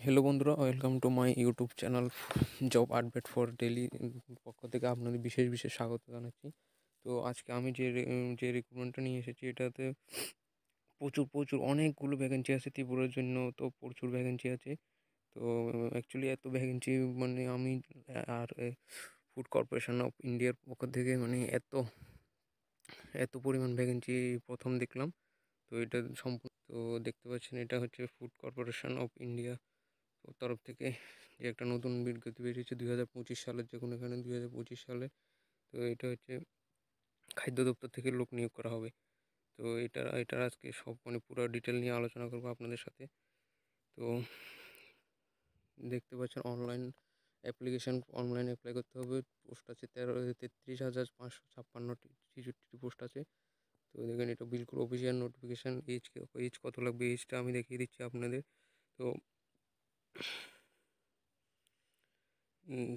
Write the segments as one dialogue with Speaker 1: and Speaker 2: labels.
Speaker 1: Hello বন্ধুরা, welcome to my YouTube channel job update for daily পক্ষ থেকে আপনাদের বিশেষ বিশেষ স্বাগত জানাচ্ছি। তো আজকে আমি যে রিক্রুটমেন্টটা নিয়ে এসেছি এটাতে প্রচুর প্রচুর অনেকগুলো ভ্যাকেন্সি আছে ত্রিপুরার জন্য। তো প্রচুর ভ্যাকেন্সি আছে। তো অ্যাকচুয়ালি এত ভ্যাকেন্সি মানে আমি আর ফুড কর্পোরেশন অফ ইন্ডিয়ার পক্ষ থেকে মানে এত এত পরিমাণ ভ্যাকেন্সি প্রথম দেখলাম। তো এটা সম্পূর্ণ তো দেখতে পাচ্ছেন, এটা হচ্ছে ফুড কর্পোরেশন অফ ইন্ডিয়া ওর তরফ থেকে যে একটা নতুন বিজ্ঞপ্তি বেরিয়েছে 2025 সালের, দেখুন এখানে 2025 সালে। তো এটা হচ্ছে খাদ্য দপ্তর থেকে লোক নিয়োগ করা হবে। তো এটার আজকে সব মানে পুরো ডিটেল নিয়ে আলোচনা করবো আপনাদের সাথে। তো দেখতে পাচ্ছেন অনলাইন অ্যাপ্লাই করতে হবে। পোস্ট আছে 33,556টি পোস্ট আছে। তো দেখেন, এটা বিলকুল অফিসিয়াল নোটিফিকেশান। এজ কত লাগবে এজটা আমি দেখিয়ে দিচ্ছি আপনাদের। তো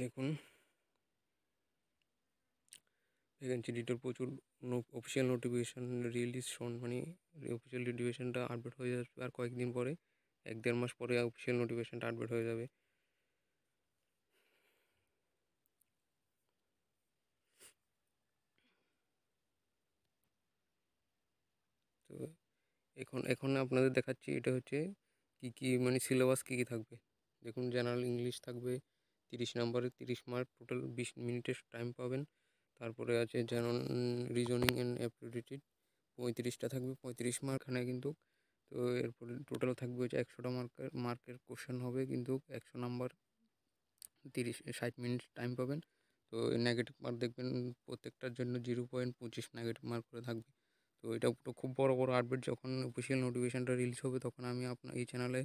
Speaker 1: দেখুন, ভ্যাকেন্সি ডিটেল প্রচুর। অফিসিয়াল নোটিফিকেশান রিলিজ শোন মানে অফিসিয়াল নোটিফিকেশানটা আপডেট হয়ে যাবে আর কয়েকদিন পরে, 1-1.5 মাস পরে অফিসিয়াল নোটিফিকেশানটা আপডেট হয়ে যাবে। তো এখন আপনাদের দেখাচ্ছি এটা হচ্ছে কী কী মানে সিলেবাস কী কী থাকবে। দেখুন, জেনারেল ইংলিশ থাকবে 30 নম্বরে, 30 মার্ক, টোটাল 20 মিনিটের টাইম পাবেন। তারপরে আছে জেনারেল রিজনিং অ্যান্ড অ্যাপ্টিটিউড 35টা থাকবে, 35 মার্ক এখানে কিন্তু। তো এরপরে টোটাল থাকবে হচ্ছে 100টা মার্কের কোশ্চেন হবে, কিন্তু 100 নাম্বার, 60 মিনিট টাইম পাবেন। তো নেগেটিভ মার্ক দেখবেন প্রত্যেকটার জন্য 0.25 নেগেটিভ মার্ক করে থাকবে। তো এটা তো খুব বড় বড় আপডেট, যখন অফিসিয়াল নোটিফিকেশানটা রিলিজ হবে তখন আমি আপনার এই চ্যানেলে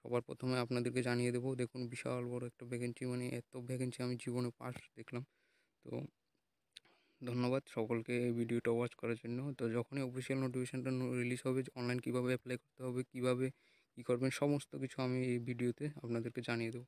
Speaker 1: সবার প্রথমে আপনাদেরকে জানিয়ে দেবো। দেখুন, বিশাল বড় একটা ভ্যাকেন্সি, মানে এত ভ্যাকেন্সি আমি জীবনে ফার্স্ট দেখলাম। তো ধন্যবাদ সকলকে এই ভিডিওটা ওয়াচ করার জন্য। তো যখনই অফিসিয়াল নোটিফিকেশানটা রিলিজ হবে, অনলাইন কীভাবে অ্যাপ্লাই করতে হবে, কীভাবে কী করবেন, সমস্ত কিছু আমি এই ভিডিওতে আপনাদেরকে জানিয়ে দেবো।